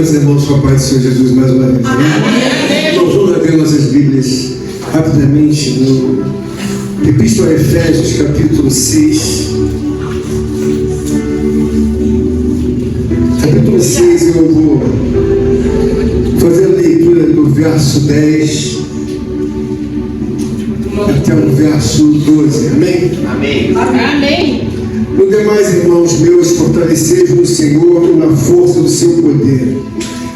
meus irmãos, com a paz do Senhor Jesus mais uma vez. Amém? Nós vamos abrir nossas Bíblias rapidamente no Epístola a Efésios, capítulo 6. Capítulo 6, eu vou fazer a leitura do verso 10 até o verso 12. Amém? Amém. Amém. No demais, irmãos meus, fortalecei-vos no Senhor e na força do seu poder,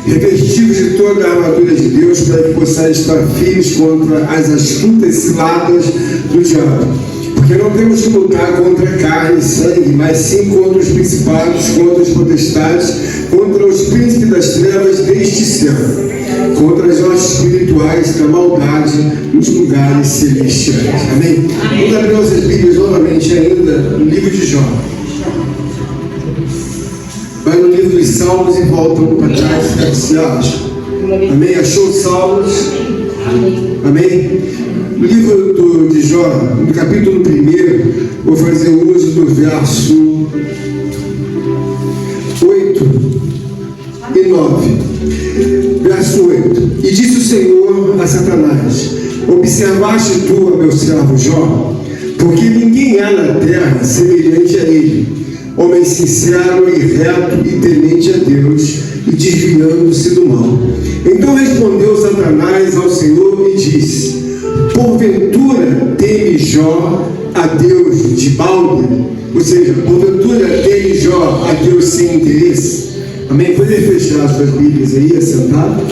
revestivos de toda a armadura de Deus, para que possais estar firmes contra as astutas ciladas do diabo. Porque não temos que lutar contra carne e sangue, mas sim contra os principados, contra os potestades, contra os príncipes das trevas deste século, contra as hostes espirituais da maldade nos lugares celestiais. Amém? Vamos abrir nossas Bíblias novamente ainda no livro de Jó. Vai no livro dos Salmos e volta para trás, se acha. Amém? Achou os Salmos? Amém? No livro de Jó, no capítulo 1, vou fazer uso do verso 8 e 9. Verso 8. E disse o Senhor a Satanás: observaste tu, meu servo Jó, porque ninguém há na terra semelhante a ele, homem sincero e reto e temente a Deus, e desviando-se do mal. Então respondeu Satanás ao Senhor e disse: porventura teme Jó a Deus de balde? Ou seja, porventura teme Jó a Deus sem interesse? Amém? Pode fechar as suas Bíblias aí, assentado?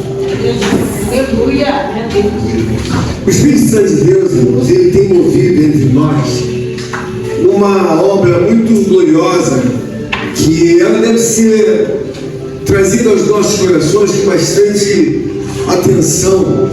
O Espírito Santo de Deus, irmãos, ele tem movido entre nós uma obra muito gloriosa, que ela deve ser trazida aos nossos corações com bastante atenção.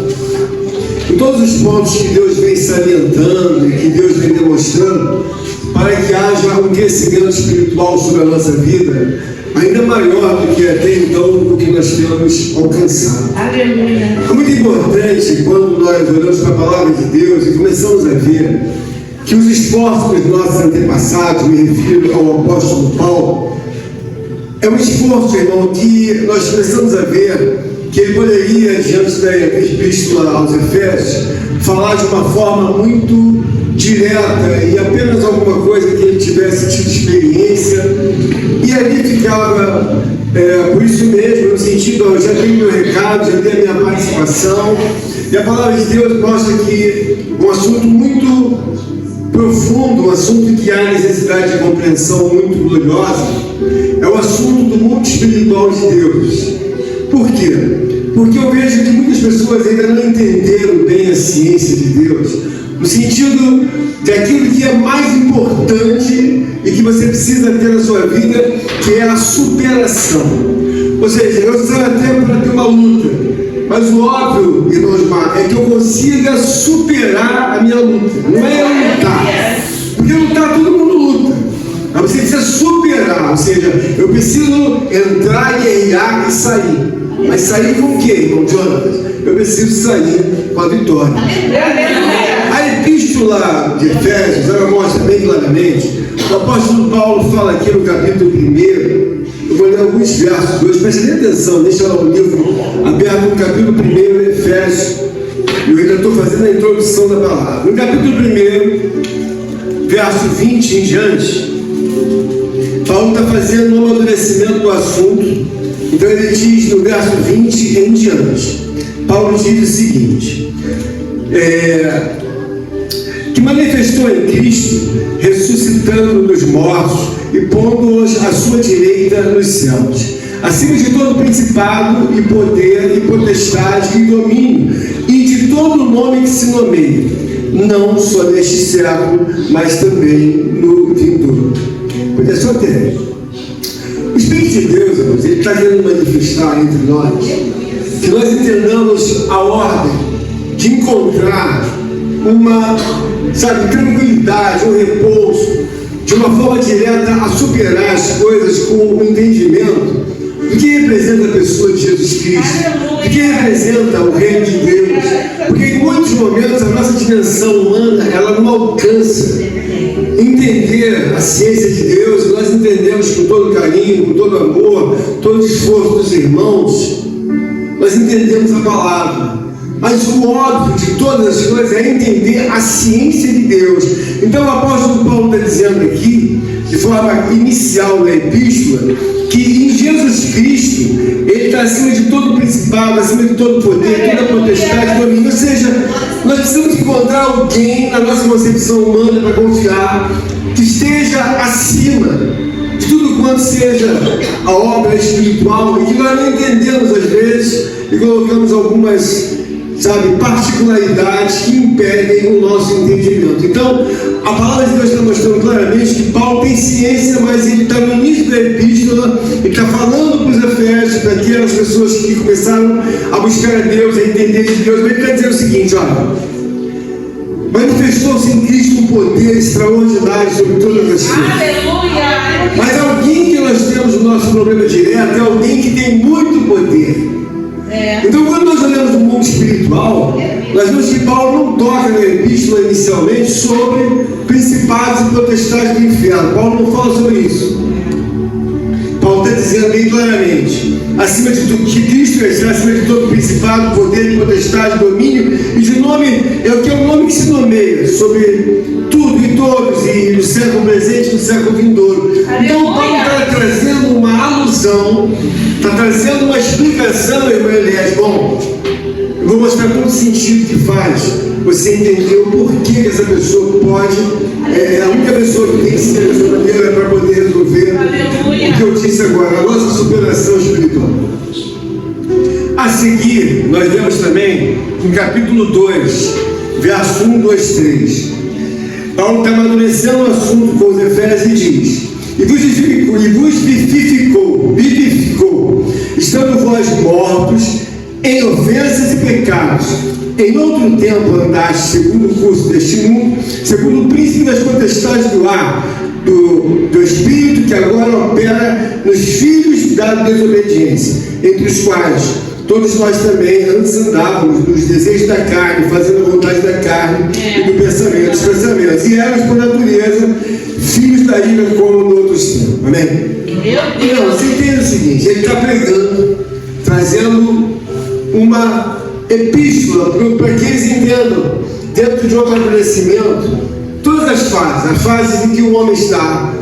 Em todos os pontos que Deus vem salientando e que Deus vem demonstrando, para que haja um crescimento espiritual sobre a nossa vida, ainda maior do que até então o que nós temos alcançado. Aleluia. É muito importante quando nós olhamos para a palavra de Deus e começamos a ver que os esforços dos nossos antepassados, me refiro ao apóstolo Paulo, é um esforço, irmão, que nós começamos a ver que ele poderia, diante da epístola aos Efésios, falar de uma forma muito direta e apenas alguma coisa que ele tivesse tido experiência, e ali ficava por isso mesmo, no sentido, eu já tenho meu recado, já tenho a minha participação, e a palavra de Deus mostra que um assunto muito profundo, um assunto que há necessidade de compreensão muito gloriosa, é o assunto do mundo espiritual de Deus. Por quê? Porque eu vejo que muitas pessoas ainda não entenderam bem a ciência de Deus, no sentido de aquilo que é mais importante e que você precisa ter na sua vida, que é a superação. Ou seja, eu saio até para ter uma luta, mas o óbvio, irmãos, é que eu consiga superar a minha luta. Não é eu lutar, porque lutar todo mundo luta, mas você precisa superar. Ou seja, eu preciso entrar, guerrear e sair. Mas sair com o quê, irmão Jonas? Eu preciso sair com a vitória. A epístola de Efésios, ela mostra bem claramente. O apóstolo Paulo fala aqui no capítulo 1, eu vou ler alguns versos hoje, prestem atenção, deixa lá o livro aberto no capítulo 1, Efésios, eu ainda estou fazendo a introdução da palavra. No capítulo 1, verso 20 em diante, Paulo está fazendo um amadurecimento do assunto. Então ele diz no verso 20 em diante, Paulo diz o seguinte: que manifestou em Cristo, ressuscitando dos mortos e pondo-os à sua direita nos céus, acima de todo principado e poder e potestade e domínio, e de todo nome que se nomeia, não só neste século, mas também no vindouro. Pois é só ter. O Espírito de Deus, irmãos, ele está querendo manifestar entre nós que nós entendamos a ordem de encontrar uma, tranquilidade, um repouso, de uma forma direta a superar as coisas com o entendimento do que representa a pessoa de Jesus Cristo, do que representa o reino de Deus, porque em muitos momentos a nossa dimensão humana ela não alcança entender a ciência de Deus, nós entendemos com todo carinho, com todo amor, todo o esforço dos irmãos, nós entendemos a palavra. Mas o óbvio de todas as coisas é entender a ciência de Deus. Então o apóstolo Paulo está dizendo aqui, de forma inicial na epístola, que em Jesus Cristo Ele está acima de todo principado, acima de todo poder, toda potestade, domínio. Ou seja, nós precisamos encontrar alguém na nossa concepção humana para confiar, que esteja acima de tudo quanto seja a obra espiritual, e que nós não entendemos às vezes e colocamos algumas, particularidades que impedem o nosso entendimento. Então, a palavra de Deus está mostrando claramente que Paulo tem ciência, mas ele está no início da epístola, ele está falando para os Efésios, para aquelas pessoas que começaram a buscar a Deus, a entender de Deus, mas ele está dizendo o seguinte: olha, manifestou-se em Cristo um poder extraordinário sobre todas as coisas. Aleluia! Mas alguém que nós temos o nosso problema direto é alguém que tem muito poder. Então, quando nós olhamos o mundo espiritual, nós vemos que Paulo não toca na epístola inicialmente sobre principados e potestades do inferno. Paulo não fala sobre isso. Paulo está dizendo bem claramente: acima de tudo, que Cristo está acima de todo principado, poder, potestade, domínio, e de nome é o que é o nome que se nomeia sobre tudo e todos, e no século presente e no século vindouro. Então Paulo está trazendo uma alusão, está trazendo uma explicação, irmã Elias. Bom, eu vou mostrar todo o sentido que faz você entender o porquê que essa pessoa pode, a única pessoa que tem que ser dessa maneira para poder resolver o que eu disse agora, a nossa superação espiritual. A seguir, nós vemos também no capítulo 2, verso 1, 2, 3. Paulo está amadurecendo o assunto com os Efésios e diz: e vos vivificou, estando vós mortos em ofensas e pecados. Em outro tempo andaste segundo o curso deste mundo, segundo o príncipe das potestades do ar, do espírito que agora opera nos filhos da desobediência, entre os quais todos nós também antes andávamos nos desejos da carne, fazendo a vontade da carne e dos pensamentos, e éramos por natureza filhos da ira como no outro tempo. Amém? Então, você entende o seguinte: ele está pregando, trazendo uma epístola para que eles entendam, dentro de um amadurecimento, todas as fases. A fase em que o homem está,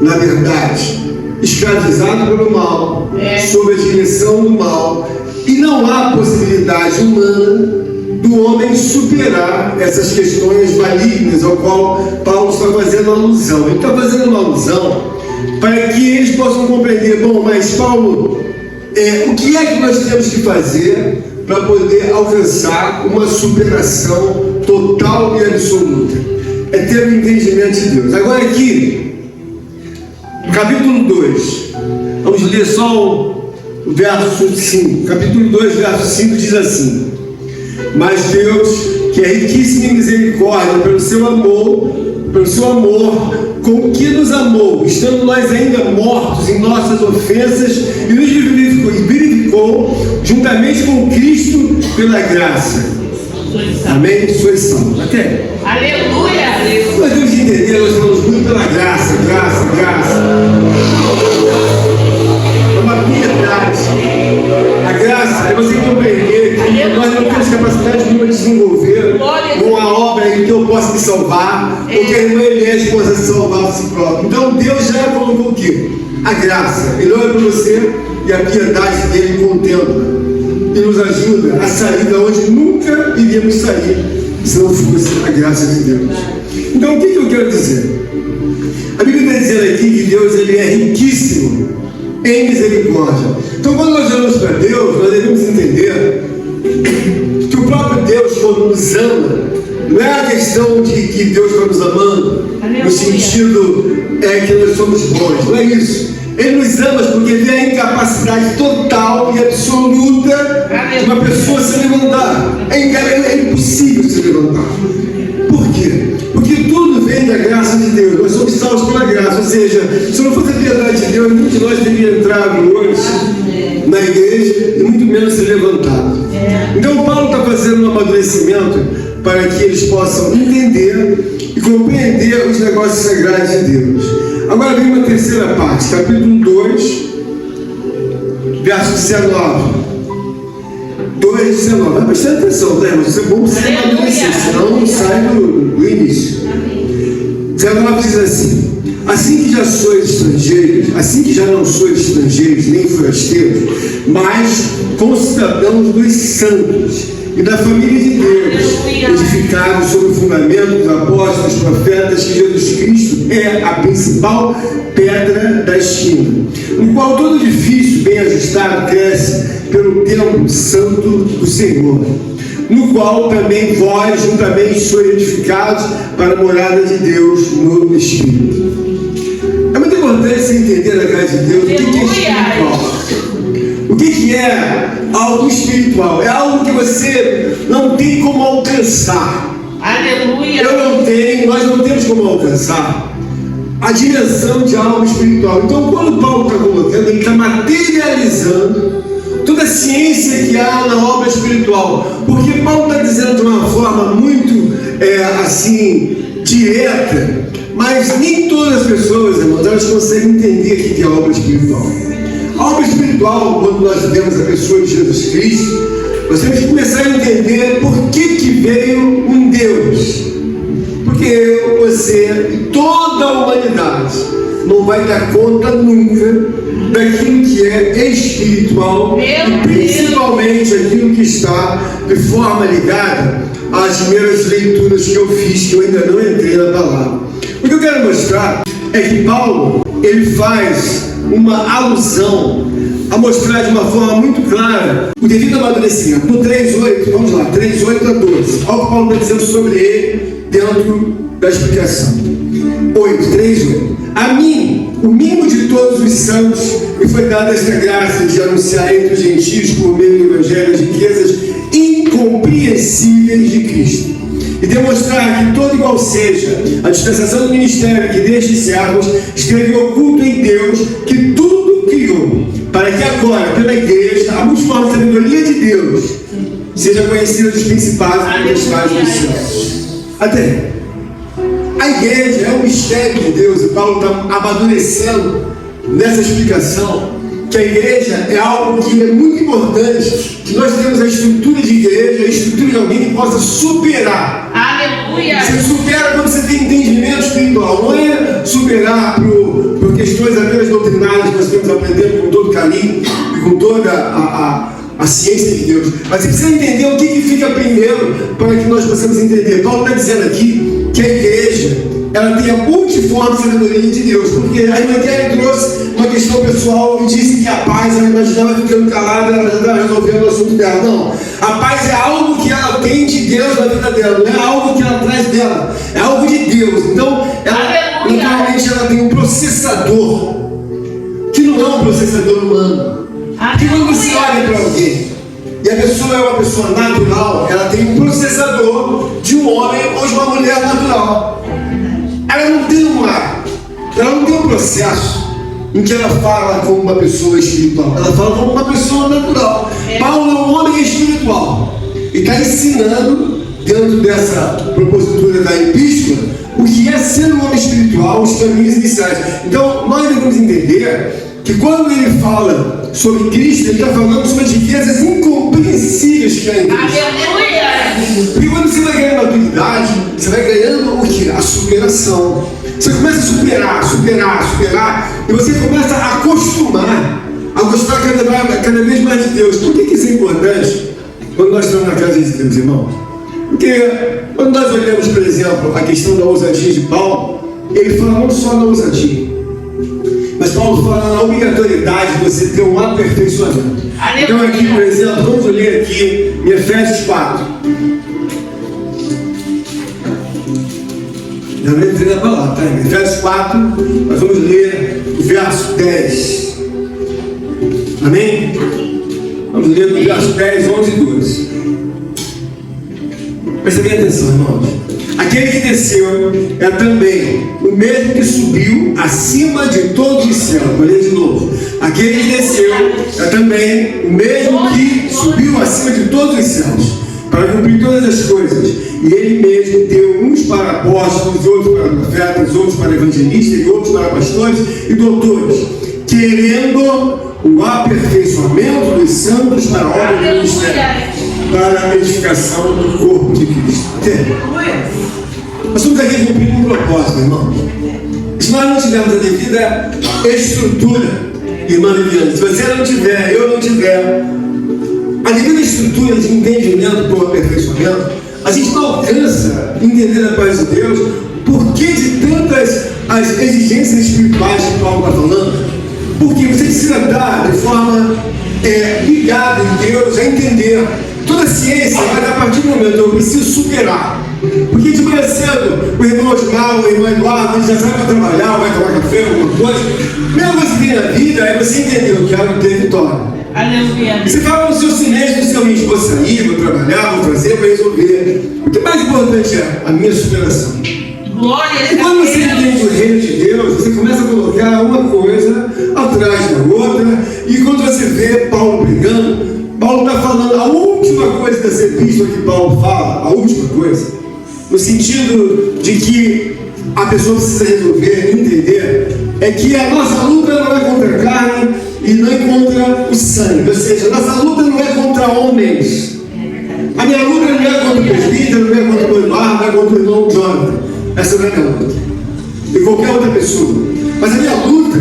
na verdade, escravizado pelo mal, sob a direção do mal, e não há possibilidade humana do homem superar essas questões malignas ao qual Paulo está fazendo alusão. Ele está fazendo uma alusão para que eles possam compreender: bom, mas Paulo, o que é que nós temos que fazer para poder alcançar uma superação total e absoluta? É ter o entendimento de Deus. Agora aqui, no capítulo 2, vamos ler só o verso 5. Capítulo 2, verso 5 diz assim: mas Deus, que é riquíssimo em misericórdia, pelo seu amor com que nos amou, estando nós ainda mortos em nossas ofensas, e nos vivificou juntamente com Cristo pela graça. Amém? Sois salvos. Até. Aleluia! Nós temos que entender, nós falamos muito pela graça. É uma piedade. A graça é você compreender que nós não temos capacidade nenhuma de desenvolver uma obra em que eu possa me salvar, ou que a irmã Elias possa se salvar por si próprio. Então Deus já colocou o quê? A graça. Ele olha para você e a piedade dele contempla e nos ajuda a sair de onde nunca iríamos sair se não fosse a graça de Deus. Então o que eu quero dizer? A Bíblia está dizendo aqui que Deus, ele é riquíssimo em misericórdia. Então quando nós olhamos para Deus, nós devemos entender que o próprio Deus, quando nos ama, não é a questão de que Deus está nos amando no sentido que nós somos bons, não é isso. Ele nos ama porque vê a incapacidade total e absoluta de uma pessoa se levantar. É impossível se levantar. Por quê? Porque tudo vem da graça de Deus. Nós somos salvos pela graça. Ou seja, se não fosse a piedade de Deus, muitos de nós teriam entrado hoje na igreja e muito menos se levantado. Então Paulo está fazendo um amadurecimento para que eles possam entender e compreender os negócios sagrados de Deus. Agora vem uma terceira parte, capítulo 2, verso 19. 2,19. Vai prestando atenção, né? Isso é bom para você amadurecer, senão não sai do início. 19 diz assim: assim que já sois estrangeiros, assim que já não sois estrangeiros nem forasteiros, mas concidadãos dos santos e da família de Deus, edificados sobre o fundamento dos apóstolos, dos profetas, que Jesus Cristo é a principal pedra da esquina, no qual todo edifício bem ajustado cresce pelo templo santo do Senhor, no qual também vós juntamente sois edificados para a morada de Deus no Espírito. É muito importante você entender na casa de Deus o que é espiritual. O que é algo espiritual? É algo que você não tem como alcançar. Aleluia. Eu não tenho, nós não temos como alcançar a dimensão de algo espiritual. Então, quando Paulo está colocando, ele está materializando toda a ciência que há na obra espiritual. Porque Paulo está dizendo de uma forma muito, direta, mas nem todas as pessoas, irmãos, elas conseguem entender o que é a obra espiritual. A obra espiritual, quando nós vemos a pessoa de Jesus Cristo, nós temos que começar a entender por que veio um Deus. Porque eu, você e toda a humanidade não vai dar conta nunca daquilo que é espiritual, e principalmente aquilo que está de forma ligada às primeiras leituras que eu fiz, que eu ainda não entrei na palavra. O que eu quero mostrar é que Paulo, ele faz uma alusão a mostrar de uma forma muito clara o devido amadurecimento. No 3:8, vamos lá, 3:8 a 12, algo que Paulo está dizendo sobre ele dentro da explicação. 3:8. A mim, o mínimo de todos os santos, me foi dada esta graça de anunciar entre os gentios por meio do Evangelho as riquezas incompreensíveis de Cristo, e demonstrar que todo igual seja a dispensação do ministério que destes servos esteve oculto em Deus, que tudo criou, para que agora, pela igreja, a multiforme sabedoria de Deus seja conhecida dos principados e potestades dos céus. Até a igreja é um mistério de Deus, e Paulo está amadurecendo nessa explicação que a igreja é algo que é muito importante, que nós temos a estrutura de igreja, a estrutura de alguém que possa superar. Aleluia. Você supera quando você tem entendimento espiritual, não é superar por questões apenas doutrinárias que nós temos aprendendo com todo carinho e com toda a ciência de Deus, mas você precisa entender o que fica primeiro para que nós possamos entender. Paulo está dizendo aqui que a igreja, ela tem a multiforme sabedoria de Deus, porque a Evangelho trouxe uma questão pessoal e disse que a paz, ela imaginava ficando calada, ela já estava resolvendo o assunto dela. Não, a paz é algo que ela tem de Deus na vida dela, não é algo que ela traz dela, é algo de Deus. Então, ela, naturalmente, ela tem um processador, que não é um processador humano. Porque quando você olha para alguém e a pessoa é uma pessoa natural, ela tem um processador de um homem ou de uma mulher natural. Ela não tem um processo em que ela fala como uma pessoa espiritual, ela fala como uma pessoa natural. Paulo é um homem espiritual e está ensinando, dentro dessa propositura da epístola, o que é ser um homem espiritual, os caminhos iniciais. Então nós devemos entender que quando ele fala sobre Cristo, ele está falando sobre as riquezas incompreensíveis que há em Cristo. Porque quando você vai ganhando maturidade, você vai ganhando o que? A superação. Você começa a superar, e você começa a acostumar a gostar cada vez mais de Deus. Por que isso é importante quando nós estamos na casa de Deus, irmão? Porque quando nós olhamos, por exemplo, a questão da ousadia de Paulo, ele fala não só na ousadia, mas Paulo fala na obrigatoriedade de você ter um aperfeiçoamento. Então aqui, por exemplo, vamos ler aqui em Efésios 4. Já não entrei na palavra, tá? Em Efésios 4, nós vamos ler o verso 10. Amém? Vamos ler do verso 10, 11 e 12. Presta bem atenção, irmãos. Aquele que desceu é também o mesmo que subiu acima de todos os céus. Vou ler de novo. Aquele que desceu é também o mesmo que subiu acima de todos os céus para cumprir todas as coisas. E ele mesmo deu uns para apóstolos, outros para profetas, outros para evangelistas, e outros para pastores e doutores, querendo o aperfeiçoamento dos santos para a obra do ministério, para a edificação do corpo de Cristo. Nós estamos aqui cumprindo um propósito, irmão. Se nós não tivermos a devida estrutura, irmã Viviane, se você não tiver, eu não tiver a devida estrutura de entendimento do aperfeiçoamento, a gente não alcança entender a paz de Deus. Por que de tantas as exigências espirituais que Paulo está falando? Porque você precisa estar de forma ligada em Deus, a entender. Toda a ciência vai a partir do momento que eu preciso superar. Porque de manhã cedo, o irmão Osmar, o irmão Eduardo, já sai para trabalhar, vai tomar café, alguma coisa. A primeira coisa que tem na vida é você entender, eu quero ter vitória. Aleluia. Você fala no seu silêncio, no seu mente, vou sair, vou trabalhar, vou fazer, vou resolver. O que mais importante é a minha superação. Glória E quando você entende o reino de Deus, você começa a colocar uma coisa atrás da outra. E quando você vê Paulo pregando, Paulo está falando a última coisa dessa epístola que Paulo fala, a última coisa, no sentido de que a pessoa precisa resolver, entender, é que a nossa luta não é contra a carne e não é contra o sangue. Ou seja, a nossa luta não é contra homens. A minha luta não é contra o presbítero, não é contra o Eduardo, não é contra o irmão Jonathan. Essa não é a minha luta. E qualquer outra pessoa. Mas a minha luta,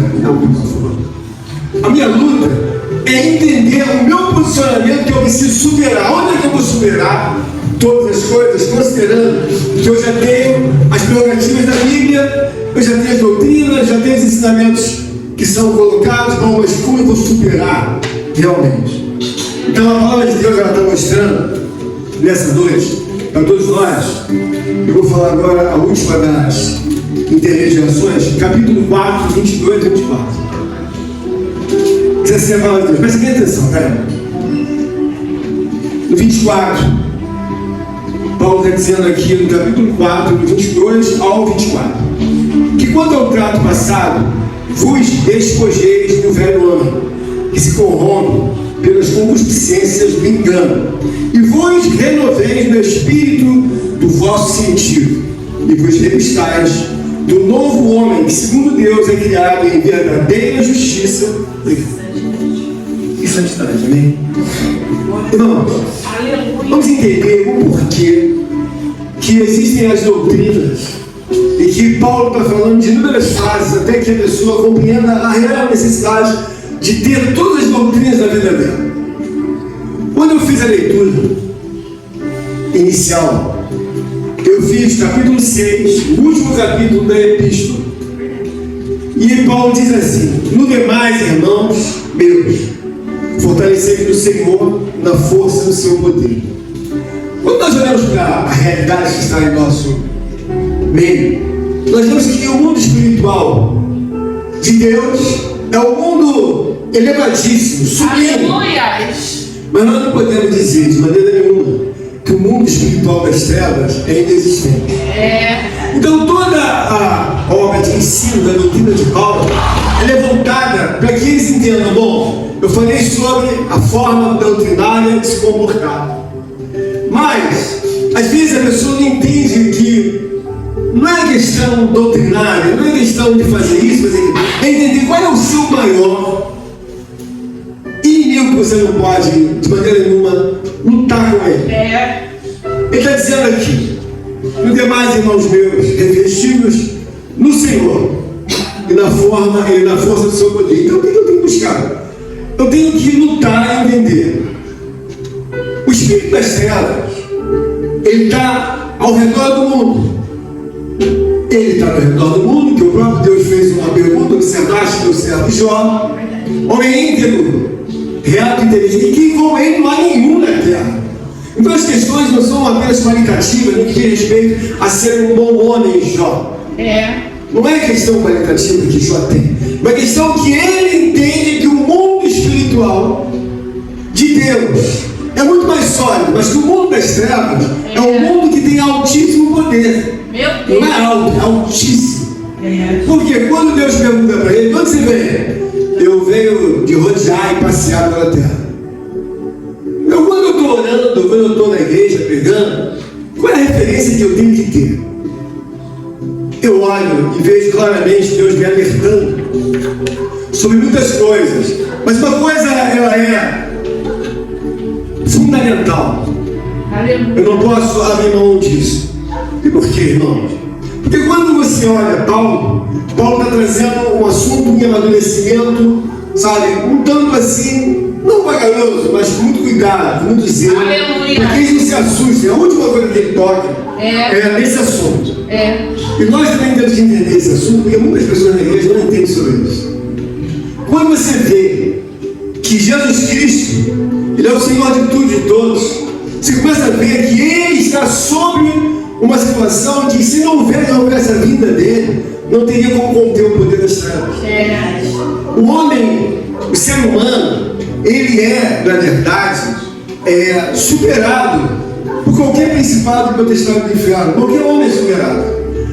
a minha luta é entender o meu posicionamento que eu preciso superar. Onde é que eu vou superar todas as coisas, considerando que eu já tenho as prerrogativas da Bíblia, eu já tenho as doutrinas, já tenho os ensinamentos que são colocados, bom, mas como eu vou superar realmente? Então a palavra de Deus ela está mostrando nessa noite, para todos nós. Eu vou falar agora a última das intermediações, capítulo 4, 22 e 24. Diz assim a palavra de Deus, presta bem atenção, cara. No 24, Paulo está dizendo aqui no capítulo 4, do 22 ao 24, que quanto ao trato passado, vos despojeis do velho homem, que se corrompe pelas concupiscências do engano, e vos renoveis no espírito do vosso sentido, e vos revistais do novo homem, que segundo Deus é criado em verdadeira justiça e santidade. Amém? Irmãos, vamos entender o porquê que existem as doutrinas e que Paulo está falando de inúmeras frases até que a pessoa compreenda a real necessidade de ter todas as doutrinas da vida dela. Quando eu fiz a leitura inicial, eu fiz capítulo 6, o último capítulo da epístola, e Paulo diz assim: no demais, irmãos meus, fortalecei-vos no Senhor, na força do seu poder. Quando nós olhamos para a realidade que está em nosso meio, nós vemos que o mundo espiritual de Deus é um mundo elevadíssimo, sublime. Mas nós não podemos dizer de maneira nenhuma que o mundo espiritual das trevas é inexistente. Então toda a obra de ensino da doutrina de Paulo ela é voltada para que eles entendam. Bom, eu falei sobre a forma doutrinária de se comportar, mas às vezes a pessoa não entende que não é questão doutrinária, não é questão de fazer isso, fazer aquilo, é entender qual é o seu maior inimigo que você não pode, de maneira nenhuma, lutar com ele. Ele está dizendo aqui: no demais, irmãos meus, revestidos no Senhor e na forma e na força do seu poder. Então o que eu tenho que buscar? Eu tenho que lutar e entender. O espírito das trevas, ele está ao redor do mundo. Ele está ao redor do mundo, que o próprio Deus fez uma pergunta: observaste teu servo Jó, homem íntegro, reto e inteligente, que igual ele não há nenhum na terra. Então as questões não são apenas qualitativas no que diz respeito a ser um bom homem, Jó. Não é questão qualitativa que Jó tem, mas é questão que ele entende que o mundo espiritual de Deus é muito mais sólido, mas que o mundo das trevas é um mundo que tem altíssimo poder. Não é alto, é altíssimo. Porque quando Deus pergunta para ele: onde você veio? Eu venho de rodear e passear pela terra. Então quando eu estou orando, quando eu estou na igreja, pregando, qual é a referência que eu tenho que ter? Eu olho e vejo claramente Deus me alertando sobre muitas coisas, mas uma coisa ela é fundamental. Eu não posso abrir mão disso. E por quê, irmãos? Porque quando você olha Paulo está trazendo um assunto de amadurecimento, sabe, um tanto assim, não vagaroso, mas com muito cuidado, com muito zelo, porque eles não se assustem. A última coisa que ele toca é nesse assunto. E nós também temos que entender esse assunto, porque muitas pessoas na igreja não entendem sobre isso. Quando você vê que Jesus Cristo, Ele é o Senhor de tudo e de todos, você começa a ver que Ele está sobre uma situação que, se não houvesse a vinda dele, não teria como conter o poder das trevas. O homem, o ser humano, ele é, na verdade, superado por qualquer principado e potestade do inferno. Qualquer homem é superado.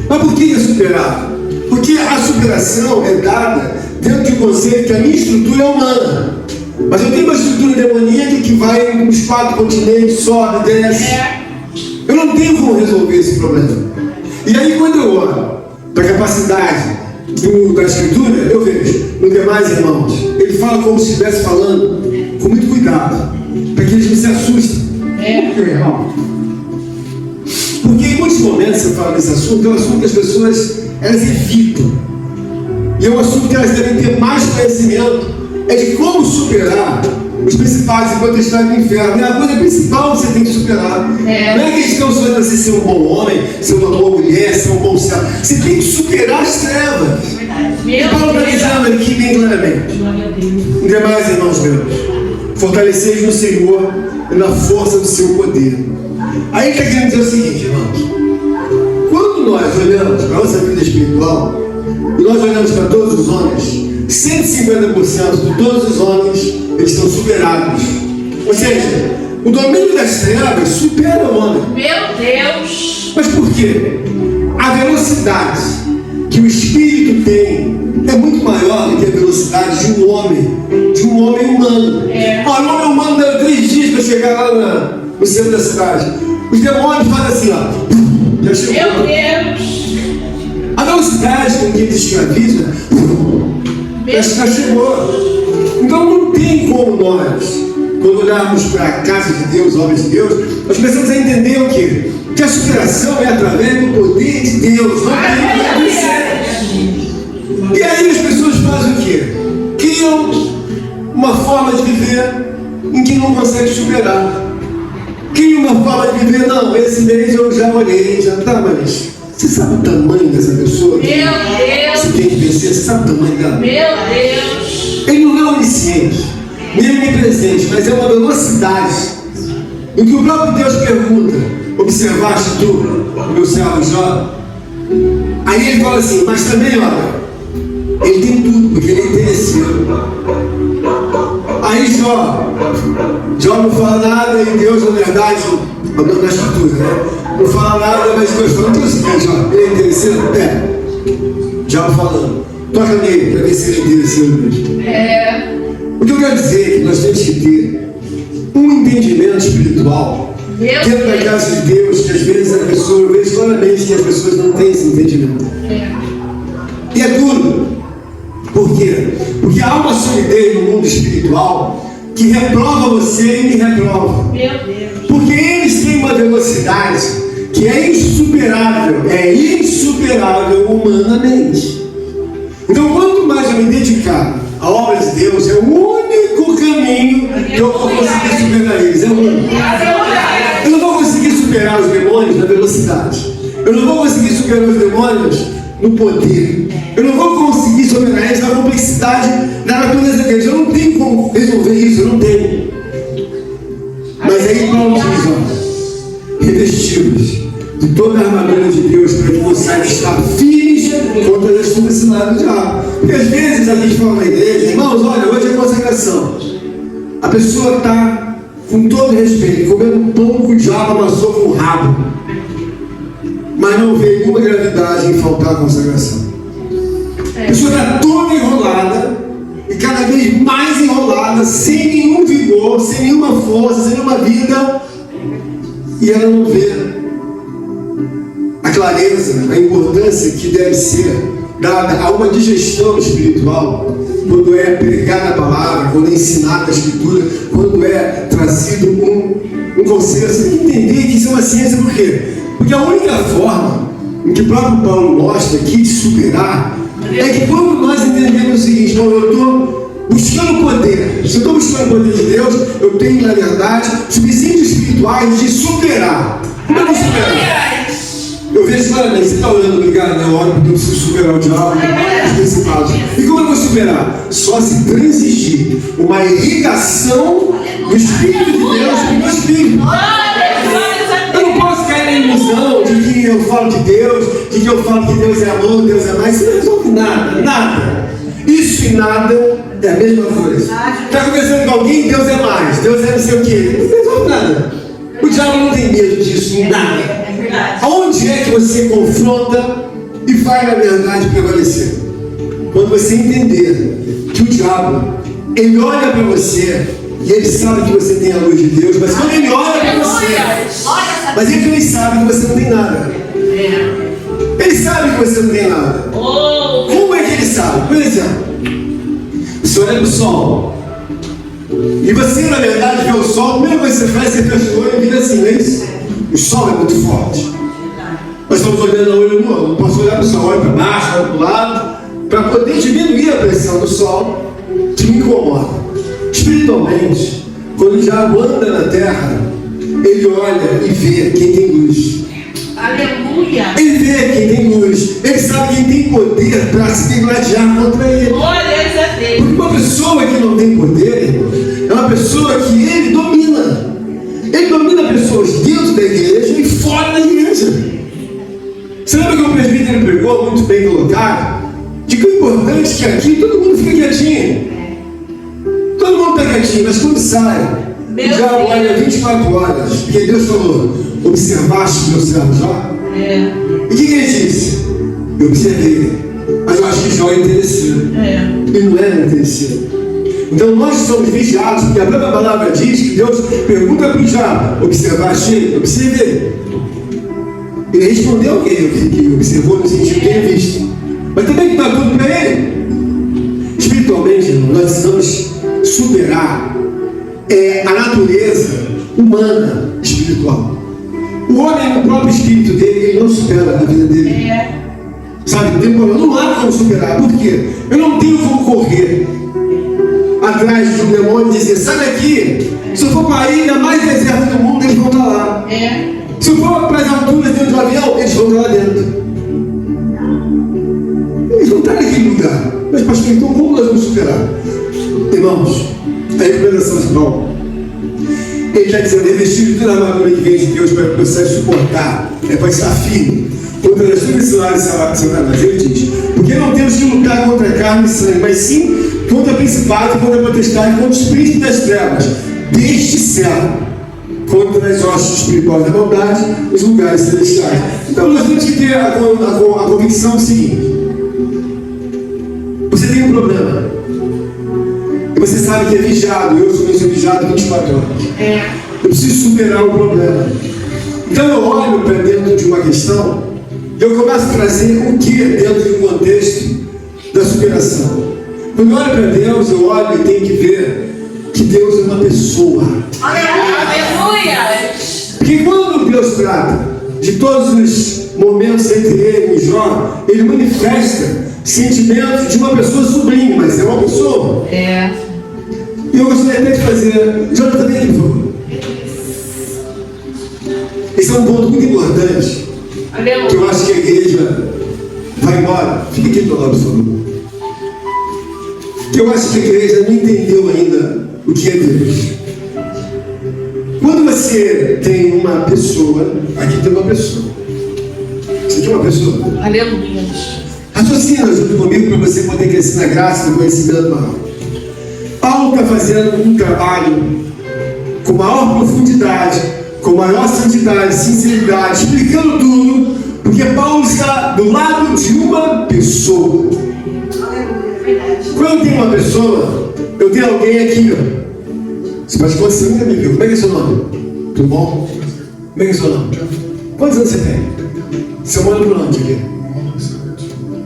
Mas por que é superado? Porque a superação é dada dentro de um conceito que a minha estrutura é humana. Mas eu tenho uma estrutura demoníaca que vai nos 4 continentes, sobe, desce. Eu não tenho como resolver esse problema. E aí, quando eu olho para a capacidade da escritura, eu vejo no demais irmãos, ele fala como se estivesse falando com muito cuidado, para que eles não se assustem. Por quê, irmão? Porque em muitos momentos você fala desse assunto, é um assunto que as pessoas elas evitam. E é um assunto que elas devem ter mais conhecimento, é de como superar os principais e potestades do inferno. É a coisa principal que você tem que superar. Não é questão só de você ser um bom homem, ser uma boa mulher, ser um bom céu. Você tem que superar as trevas. E Paulo está dizendo aqui bem claramente. Um demais, irmãos meus, fortaleceis no Senhor e na força do seu poder. Aí ele está querendo dizer o seguinte, irmãos. Quando nós olhamos para a nossa vida espiritual, e nós olhamos para todos os homens, 150% de todos os homens, eles estão superados. Ou seja, o domínio das trevas supera o homem. Meu Deus! Mas por quê? A velocidade que o espírito tem é muito maior do que a velocidade de um homem humano. O homem humano deu 3 dias para chegar lá no centro da cidade. Os demônios fazem assim, ó. Já chegou. Meu Deus! A velocidade com que ele escraviza já chegou. Então não tem como nós, quando olharmos para a casa de Deus, obras de Deus, nós precisamos entender o quê? Que a superação é através do poder de Deus, não tem como. E aí as pessoas fazem o quê? Criam uma forma de viver em que não consegue superar. Criam uma forma de viver, não, esse mês eu já olhei, já tá, mas você sabe o tamanho dessa pessoa? Meu Deus! Você tem que vencer, você sabe o tamanho dela? Meu Deus! Ele não é onisciente, nem onipresente, mas é uma velocidade. Em que o próprio Deus pergunta: observaste tu, o meu servo Jó? Aí ele fala assim: mas também, olha, ele tem tudo, porque ele é interesseiro. Aí Jó não fala nada, e Deus, na verdade, na escritura, né? Não fala nada, mas Deus fala: então, Jó, ele é interesseiro? Jó falando, toca nele, para ver se ele é interesseiro mesmo. O que eu quero dizer é que nós temos que ter um entendimento espiritual dentro da casa de Deus, que às vezes a pessoa, eu vejo claramente que as pessoas não têm esse entendimento. E é duro. Por quê? Porque há uma solidez no mundo espiritual que reprova você e me reprova. Meu Deus! Porque eles têm uma velocidade que é insuperável humanamente. Então, quanto mais eu me dedicar à obra de Deus, é o único caminho que eu vou conseguir superar eles. É o único. Eu não vou conseguir superar os demônios na velocidade. Eu não vou conseguir superar os demônios no poder. Eu não vou conseguir superar eles na complexidade da natureza deles. Eu não tenho como resolver isso, eu não tenho. Mas aí Paulo diz, ó, revestivos de toda a armadura de Deus, para que possais estar firmes contra as astuciadas do diabo. Porque às vezes a gente fala na igreja, irmãos, olha, hoje é consagração. A pessoa está, com todo respeito, comendo pão que o diabo amassou com o rabo, mas não vê nenhuma gravidade em faltar a consagração. A pessoa está toda enrolada, e cada vez mais enrolada, sem nenhum vigor, sem nenhuma força, sem nenhuma vida. e ela não vê a clareza, a importância que deve ser dada a uma digestão espiritual, quando é pregada a palavra, quando é ensinada a escritura, quando é trazido um conselho. Você tem que entender que isso é uma ciência. Por quê? Porque a única forma em que o próprio Paulo mostra aqui de superar é que quando nós entendemos o seguinte: bom, eu estou buscando poder. Se eu estou buscando o poder de Deus, eu tenho, na verdade, subsídios espirituais de superar. Como é que eu supero? Eu vejo claramente, você está olhando, obrigado, né? Oro porque eu preciso superar o diabo, os principados. E como eu vou superar? Só se transigir uma irrigação do Espírito de Deus no meu espírito. Eu não posso cair na ilusão de que eu falo de Deus, de que eu falo que Deus é amor, Deus é mais. Isso não resolve nada, nada. Isso e nada é a mesma coisa. Está conversando com alguém, Deus é mais, Deus é não sei o quê. Não resolve nada. O diabo não tem medo disso, nada. Aonde é que você confronta e vai, na verdade, prevalecer? Quando você entender que o diabo, ele olha para você e ele sabe que você tem a luz de Deus, mas quando ele olha para você, mas ele também sabe que você não tem nada. Ele sabe que você não tem nada. Como é que ele sabe? Por exemplo, você olha para o sol e você, na verdade, vê o sol, a primeira coisa que você faz, você fecha o olho e vira assim, não é isso? O sol é muito forte. Nós estamos olhando a olho nu, não posso olhar para o sol, olho para baixo, olho para o lado, para poder diminuir a pressão do sol, que me incomoda. Espiritualmente, quando o diabo anda na terra, ele olha e vê quem tem luz. Aleluia! Ele vê quem tem luz, ele sabe quem tem poder para se gladiar contra ele. Glória a Deus! Porque uma pessoa que não tem poder, irmão, é uma pessoa que ele domina. Ele domina pessoas dentro da igreja e fora da igreja. Você lembra que o presbítero pregou, muito bem colocado, de que o importante é que aqui todo mundo fica quietinho. Todo mundo está quietinho, mas quando sai, o diabo olha 24 horas, porque Deus falou: observaste meu servo Jó? E o que ele disse? Eu observei, mas eu acho que Jó é interessado. Ele não era interessado. Então nós somos vigiados, porque a própria palavra diz que Deus pergunta para o diabo: observaste ele? Observei. Ele respondeu que observou no sentido que ele visto. Mas também que está tudo para ele. Espiritualmente, irmão, nós precisamos superar a natureza humana espiritual. O homem, no próprio espírito dele, ele não supera a vida dele. Sabe, não há como superar. Por quê? Eu não tenho como correr atrás de um demônio e dizer: sai daqui. Se eu for para a ilha mais deserta do mundo, eles vão estar lá. Se eu for para as alturas dentro do avião, eles vão estar lá dentro. Eles vão estar naquele lugar. Mas, pastor, então como nós vamos superar? Irmãos, a recomendação de Paulo, ele está dizendo: revestir de toda a armadura que vem de Deus para que você suportar, para estar firme contra as subversões de Satanás. Ele diz: porque não temos que lutar contra carne e sangue, mas sim contra principado, contra potestade, contra os príncipes das trevas deste céu, contra as hostes espirituais da maldade, os lugares celestiais. Então nós temos que ter a convicção seguinte: você tem um problema e você sabe que é vigiado. Eu sou vigiado 24 horas. Eu preciso superar o problema. Então eu olho para dentro de uma questão e eu começo a trazer o que dentro de um contexto da superação. Quando eu olho para Deus, eu olho e tenho que ver que Deus é uma pessoa. Aleluia! Porque quando Deus trata de todos os momentos entre ele e Jó, ele manifesta sentimentos de uma pessoa sublime, mas é uma pessoa. E eu gostaria até de fazer. Jonathan, vem aqui, por favor. Esse é um ponto muito importante. Aleluia! Que eu acho que a igreja vai embora. Fica aqui do lado, por favor. Que eu acho que a igreja não entendeu ainda o que é Deus. Quando você tem uma pessoa, aqui tem uma pessoa. Você tem uma pessoa? Aleluia! Raciocina junto comigo para você poder crescer na graça e no conhecimento maior. Paulo está fazendo um trabalho com maior profundidade, com maior santidade, sinceridade, explicando tudo, porque Paulo está do lado de uma pessoa. Quando eu tenho uma pessoa, eu tenho alguém aqui, ó. Você pode conhecer, nunca me viu. Como é que é seu nome? Tudo bom? Como é que é seu nome? Quantos anos você tem? Você mora por onde aqui?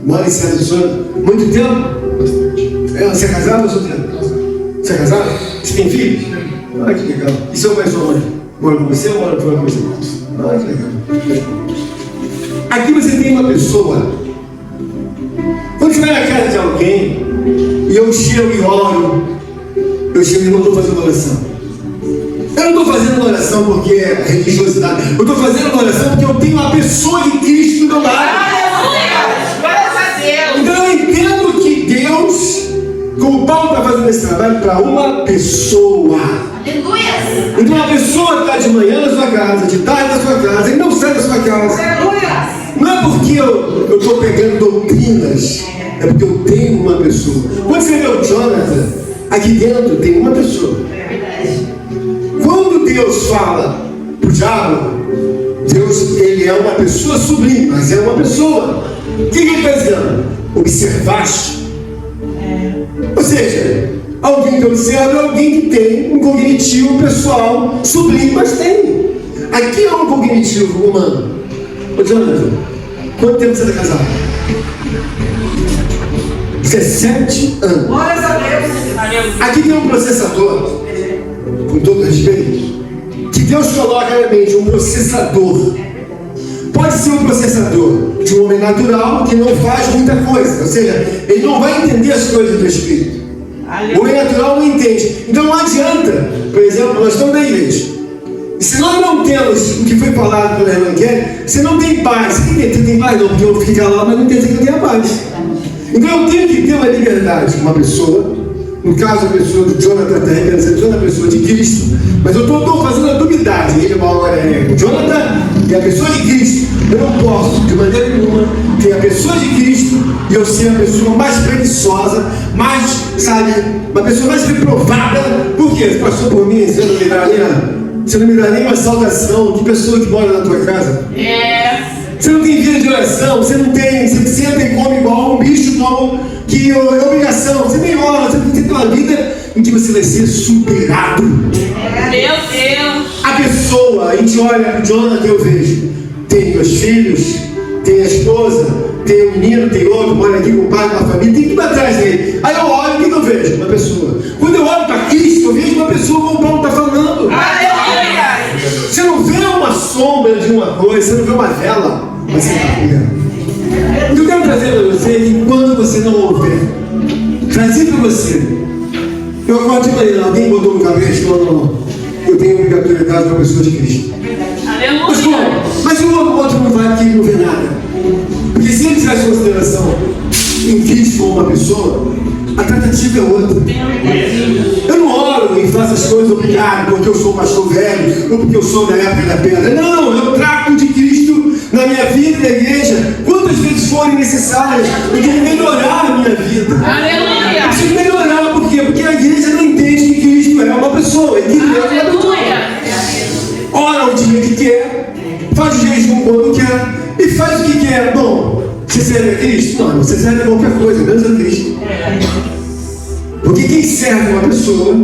Mora em Serra do Sol? Muito tempo? Você é casado ou solteiro? Você é casado? Você tem filhos? Ah, que legal. E seu pai e sua mãe? Mora com você ou mora fora com você? Ah, que legal. Aqui você tem uma pessoa. Quando você vai na casa de alguém e eu chego e oro, eu chego e não estou fazendo oração. Eu não estou fazendo oração porque é religiosidade. Eu estou fazendo oração porque eu tenho a pessoa de Cristo do meu lado. Então eu entendo que Deus, como Paulo está fazendo esse trabalho para uma pessoa. Então uma pessoa está de manhã na sua casa, de tarde na sua casa, e não sai da sua casa. Não é porque eu estou pegando doutrinas, é porque eu tenho uma pessoa. Quando você vê o Jonathan, aqui dentro tem uma pessoa. Quando Deus fala para o diabo, Deus, ele é uma pessoa sublime, mas é uma pessoa. O que ele está dizendo? Observaste. Ou seja, alguém que observa é alguém que tem um cognitivo pessoal sublime, mas tem. Aqui é um cognitivo humano. Ô Jonathan, quanto tempo você está casado? 17 anos. Glórias a Deus. Aqui tem um processador, com todo respeito, que Deus coloca na mente, um processador. Pode ser um processador de um homem natural que não faz muita coisa, ou seja, ele não vai entender as coisas do Espírito. O homem natural não entende. Então não adianta, por exemplo, nós estamos na igreja. E se nós não temos o que foi falado pela irmã Kelly, você não tem paz. Você tem paz? Não, porque eu fico lá, mas não quer dizer que eu tenha paz. Então eu tenho que ter uma liberdade com uma pessoa. No caso, a pessoa do Jonathan está representando a pessoa de Cristo. Mas eu estou fazendo a duvidade. Ele é o Jonathan e a pessoa de Cristo. Eu não posso, de maneira nenhuma, ter a pessoa de Cristo e eu ser a pessoa mais preguiçosa, mais, sabe, uma pessoa mais reprovada. Por quê? Você passou por mim, você não me dá nem uma saudação de pessoa que mora na tua casa. Você não tem vida de oração, você senta e come igual um bicho, como que é obrigação. Você nem ora, você tem que ter uma vida em que você vai ser superado. Meu Deus! A pessoa, a gente olha para o Jonathan, eu vejo, tem meus filhos, tem a esposa, tem o menino, tem outro, mora aqui com o pai, com a família, tem que ir atrás dele. Aí eu olho, o que eu vejo? Uma pessoa. Quando eu olho para Cristo, eu vejo uma pessoa como o Paulo está falando. Você não vê uma sombra de uma coisa, você não vê uma vela, mas você está vendo. Eu quero trazer para você que quando você não ouve, trazer para você. Eu acordo de manhã, alguém botou no cabeça, não. Eu tenho obrigatoriedade com a pessoa de Cristo. Mas como? Mas o outro não vai aqui não vê nada. Porque se ele traz consideração em Cristo como uma pessoa, a tratativa é outra. Eu não oro e faço as coisas obrigado porque eu sou pastor velho ou porque eu sou da época da pedra. Não, eu trato de Cristo na minha vida e na igreja quantas vezes forem necessárias. Eu quero melhorar a minha vida. Aleluia! Eu preciso melhorar, por quê? Porque a igreja não entende que Cristo é uma pessoa. Ora o dia que quer, faz o jejum quando quer e faz o que quer. Bom, você serve a Cristo? Não, você serve a qualquer coisa, menos a Cristo. Porque quem serve uma pessoa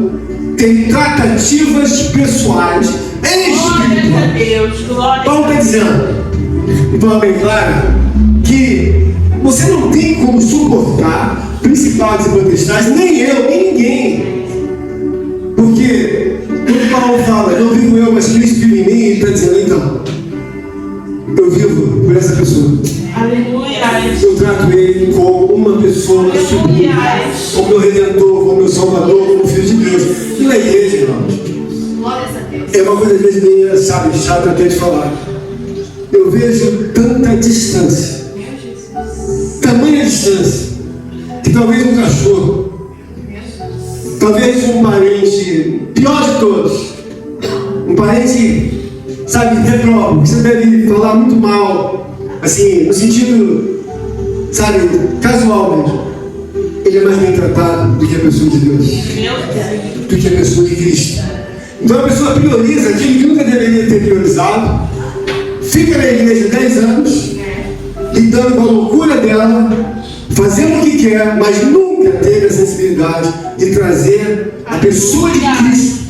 tem tratativas pessoais espirituais. Paulo está dizendo, de forma bem clara, que você não tem como suportar principados e potestades, nem eu, nem ninguém. Porque quando Paulo fala, não vivo eu, mas Cristo vive em mim, ele está dizendo, então, eu vivo por essa pessoa. Aleluia! Eu trato ele como uma pessoa sublime, como meu Redentor, como meu Salvador, como Filho de Deus. E na igreja, irmãos, é uma coisa às vezes meio, sabe, chata até de falar. Eu vejo tanta distância, tamanha distância, que talvez um cachorro, talvez um parente, pior de todos, um parente, sabe, retrógrado, que você deve falar muito mal, assim, no sentido, sabe, casual mesmo. Ele é mais bem tratado do que a pessoa de Deus, do que a pessoa de Cristo. Então a pessoa prioriza aquilo que nunca deveria ter priorizado, fica na igreja 10 anos, lidando com a loucura dela, fazendo o que quer, mas nunca teve a sensibilidade de trazer a pessoa de Cristo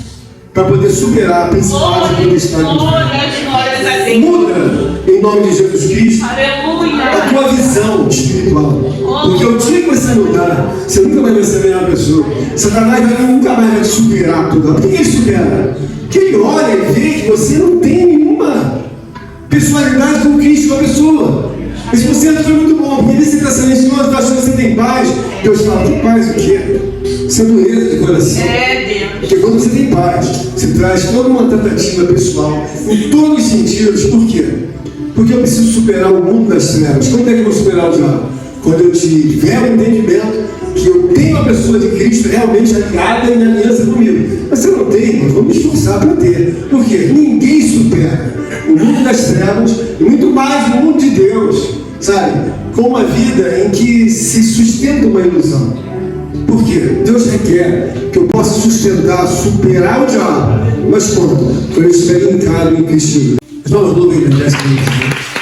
para poder superar principais e potestades. Glórias a Deus. Muda, em nome de Jesus Cristo, a Aleluia. tua visão espiritual. Porque o dia que você mudar, você nunca mais vai ser a mesma pessoa. Satanás nunca mais vai te superar tudo. Por que ele supera? Porque ele olha e vê que você não tem nenhuma personalidade com Cristo com a pessoa. Esse conceito foi muito bom, porque você está silencioso, está achando que você tem paz. Deus fala, tem paz o quê? Você é dureza de coração. É Deus. Porque quando você tem paz, você traz toda uma tratativa pessoal, em todos os sentidos. Por quê? Porque eu preciso superar o mundo das trevas. Como é que eu vou superar o diabo? Quando eu tiver o entendimento que eu tenho a pessoa de Cristo realmente aliada em aliança comigo. Mas se eu não tenho, eu vou me esforçar para ter. Por quê? Ninguém supera o mundo das trevas e muito mais o mundo de Deus, sabe? Com uma vida em que se sustenta uma ilusão. Por quê? Deus requer que eu possa sustentar, superar o diabo. Mas quando eu estiver linkado em Cristo. Nós vamos louvar e agradecer a Deus.